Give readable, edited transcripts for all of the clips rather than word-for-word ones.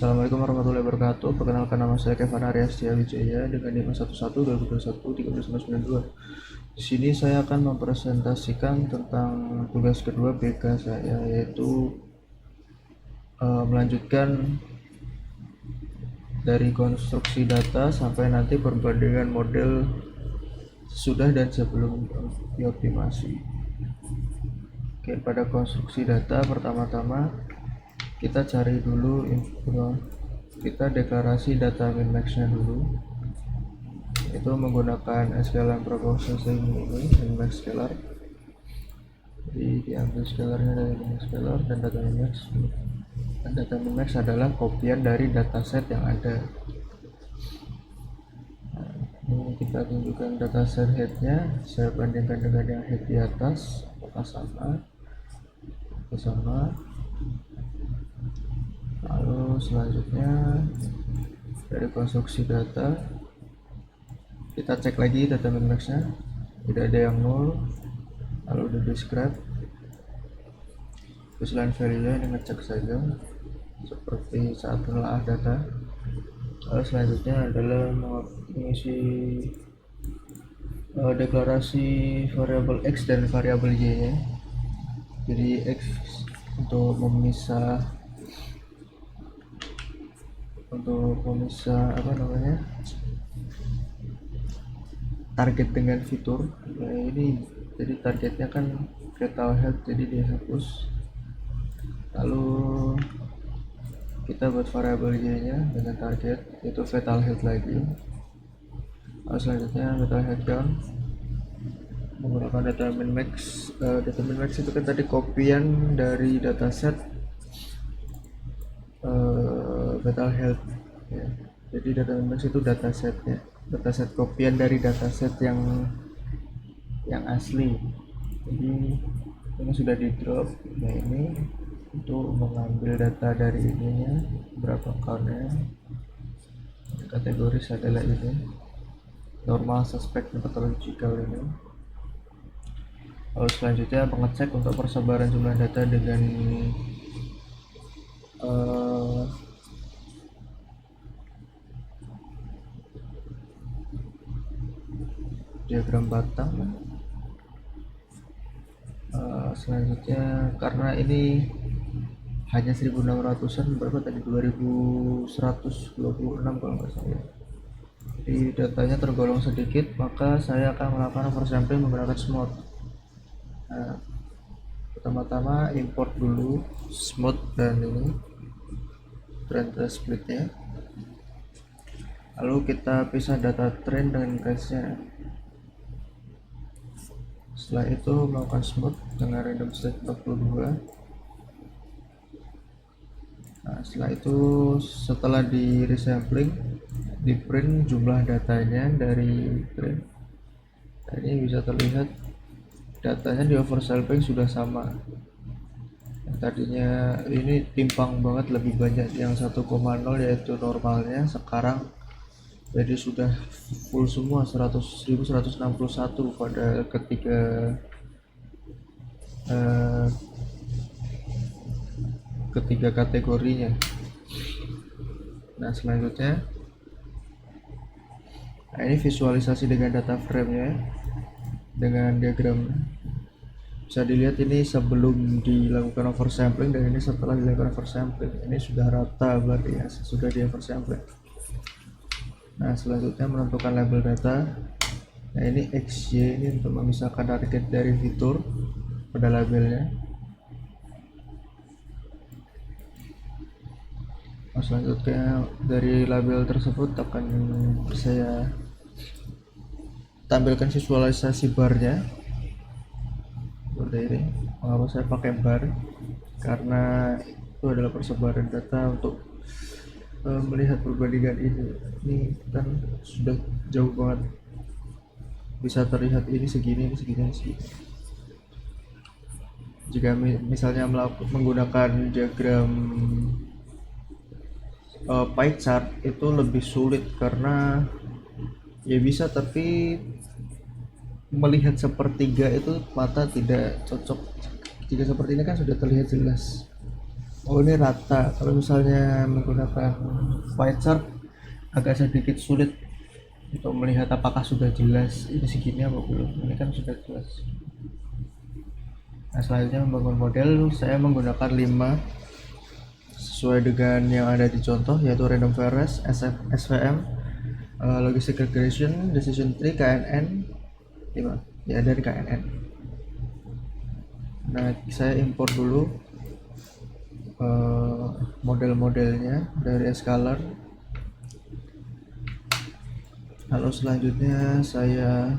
Assalamualaikum warahmatullahi wabarakatuh. Perkenalkan, nama saya Kevin Ariastia Wijaya dengan NIM 11 2021 32992. Di sini saya akan mempresentasikan tentang tugas kedua BK saya, yaitu melanjutkan dari konstruksi data sampai nanti perbandingan model sudah dan sebelum dioptimasi. Oke, pada konstruksi data pertama-tama kita cari dulu kita deklarasi data min-max-nya dulu, itu menggunakan scalar processing ini, min-max scalar. Jadi diambil scalarnya dari min-max scalar dan data min-max. Dan data min-max adalah kopian dari dataset yang ada. Nah, ini kita tunjukkan dataset head-nya, saya bandingkan dengan yang head di atas, apakah sama. Lalu selanjutnya dari konstruksi data kita cek lagi data min-max-nya, tidak ada yang nol. Lalu di describe baseline value-nya ini ngecek saja seperti saat menelaah data. Lalu selanjutnya adalah mengisi deklarasi variabel x dan variabel y nya. Jadi x untuk memisah target dengan fitur. Nah, ini jadi targetnya kan fatal health, jadi dihapus. Lalu kita buat variabel y nya dengan target yaitu fatal health lagi. Lalu selanjutnya fatal health count menggunakan data min-max. Data min-max itu kan tadi kopian dari dataset fatal health ya. Jadi data min-max itu datasetnya, dataset kopian dari dataset yang asli. Jadi ini sudah di drop. Nah, ini untuk mengambil data dari ininya, berapa countnya, kategoris adalah ini normal, suspect, pathological ini. Lalu selanjutnya mengecek untuk persebaran jumlah data dengan diagram batang. Selanjutnya karena ini hanya 1600-an, berapa tadi, 2126 kalau nggak salah, jadi datanya tergolong sedikit, maka saya akan melakukan oversampling menggunakan smooth. Nah, pertama-tama import dulu smooth dan ini trend splitnya, lalu kita pisah data trend dengan case-nya. Setelah itu melakukan smooth dengan random state 42. Nah, setelah itu setelah di resampling, di print jumlah datanya dari print. Nah, ini bisa terlihat datanya di oversampling sudah sama. Yang tadinya ini timpang banget, lebih banyak yang 1,0 yaitu normalnya, sekarang jadi sudah full semua 100.161 pada ketiga kategorinya. Nah, selanjutnya ini visualisasi dengan data frame-nya dengan diagram. Bisa dilihat ini sebelum dilakukan oversampling dan ini setelah dilakukan oversampling. Ini sudah rata berarti ya, sudah di oversampling. Nah, selanjutnya menentukan label data. Nah, ini XY ini untuk memisahkan target dari fitur pada labelnya. Nah, selanjutnya dari label tersebut akan saya tampilkan visualisasi barnya seperti ini. Mengapa saya pakai bar? Karena itu adalah persebaran data untuk melihat perbandingan ini kan sudah jauh banget, bisa terlihat ini segini. Jika misalnya menggunakan diagram pie chart itu lebih sulit karena ya bisa, tapi melihat sepertiga itu mata tidak cocok. Jika seperti ini kan sudah terlihat jelas. Oh, ini rata. Kalau misalnya menggunakan pie chart agak sedikit sulit untuk melihat apakah sudah jelas ini segini apa belum. Ini kan sudah jelas. Nah, selanjutnya membangun model, saya menggunakan 5 sesuai dengan yang ada di contoh, yaitu random forest, SVM, logistic regression, decision tree, KNN, 5 ya, dari KNN. Nah, saya import dulu model-modelnya dari Scalar. Lalu selanjutnya saya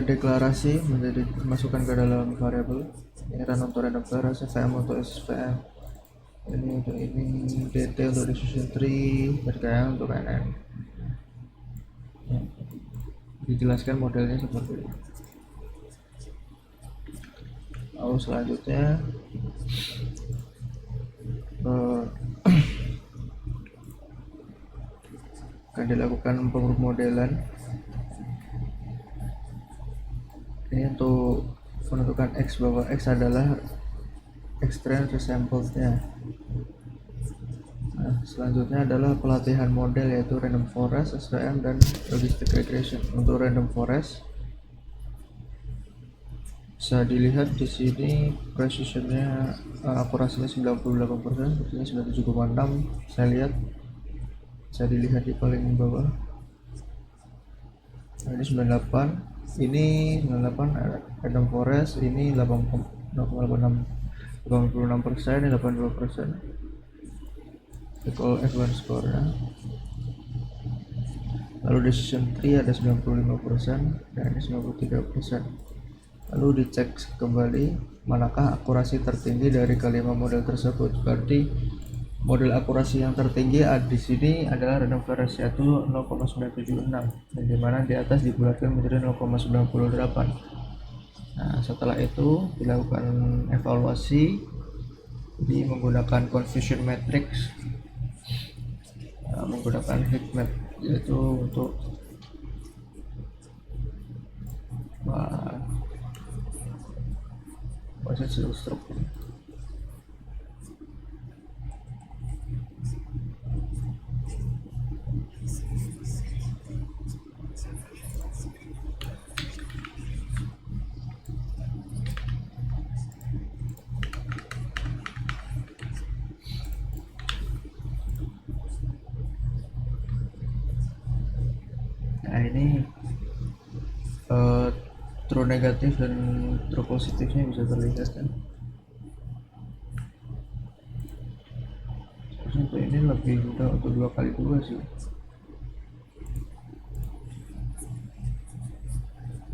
deklarasi menjadi masukkan ke dalam variabel ini run untuk random forest, SVM untuk SVM, ini untuk ini, DT untuk decision tree, RKM untuk KNN. Dijelaskan modelnya seperti ini. Lalu selanjutnya akan dilakukan pemromodelan. Ini untuk menentukan X, bahwa X adalah extract resampled-nya. Nah, selanjutnya adalah pelatihan model, yaitu random forest, SVM, dan logistic regression. Untuk random forest bisa dilihat di sini precisionnya, akurasinya 98%, sepertinya 97,6. Saya lihat, bisa dilihat di paling bawah. Nah, ini 98, ini 98 random forest, ini 86%, ini 82%. Equal F1 score-nya. Lalu decision tree ada 95% dan ini 93%. Lalu dicek kembali manakah akurasi tertinggi dari kelima model tersebut. Berarti model akurasi yang tertinggi di sini adalah random forest, yaitu 0,976, dan dimana di atas dibulatkan menjadi 0,98. Nah, setelah itu dilakukan evaluasi, jadi menggunakan confusion matrix, menggunakan heat map, yaitu untuk proses struktur. Nah, ini true negatif dan true positifnya bisa terlihat kan. Untuk ini lebih mudah untuk 2x2 sih.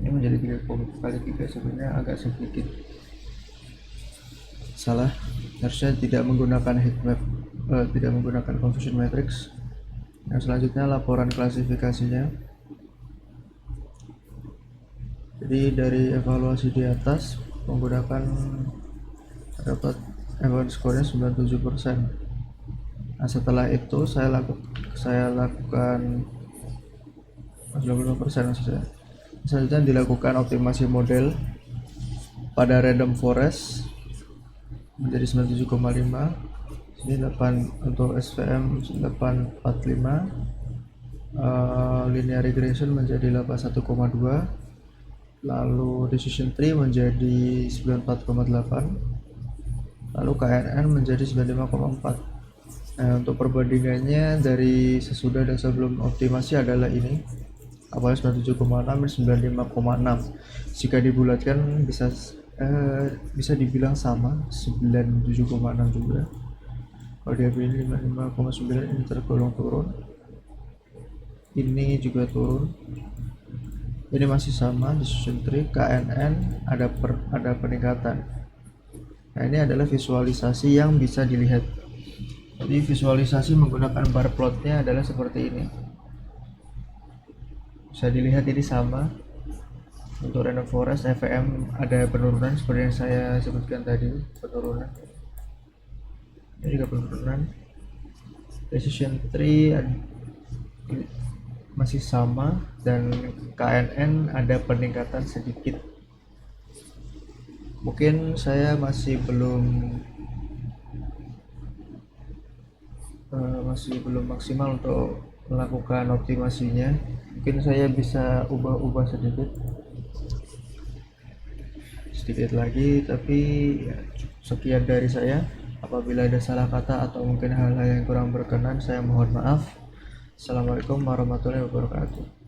Ini menjadi 3x3, sebenarnya agak sedikit salah, harusnya tidak menggunakan heatmap, tidak menggunakan confusion matrix. Yang selanjutnya laporan klasifikasinya. Jadi dari evaluasi di atas menggunakan dapat F1 score-nya 97%. Nah, setelah itu saya lakukan 95% maksudnya. Selanjutnya dilakukan optimasi model pada random forest menjadi 97,5. Ini 8 untuk SVM 845, linear regression menjadi 81,2, lalu decision tree menjadi 94,8, lalu KNN menjadi 95,4. Nah, untuk perbandingannya dari sesudah dan sebelum optimasi adalah ini, awalnya 97,6 dan 95,6. Jika dibulatkan bisa dibilang sama, 97,6 juga. Kalau dia pilih 55,9, ini tergolong turun, ini juga turun, ini masih sama. Decision tree, KNN ada peningkatan. Nah, ini adalah visualisasi yang bisa dilihat. Jadi visualisasi menggunakan bar plotnya adalah seperti ini, bisa dilihat ini sama. Untuk random forest, FVM ada penurunan seperti yang saya sebutkan tadi, penurunan. Ini juga penurunan. Decision tree masih sama, dan KNN ada peningkatan sedikit. Mungkin saya masih belum maksimal untuk melakukan optimasinya. Mungkin saya bisa ubah-ubah sedikit lagi, tapi ya, sekian dari saya. Apabila ada salah kata atau mungkin hal-hal yang kurang berkenan, saya mohon maaf. Assalamualaikum warahmatullahi wabarakatuh.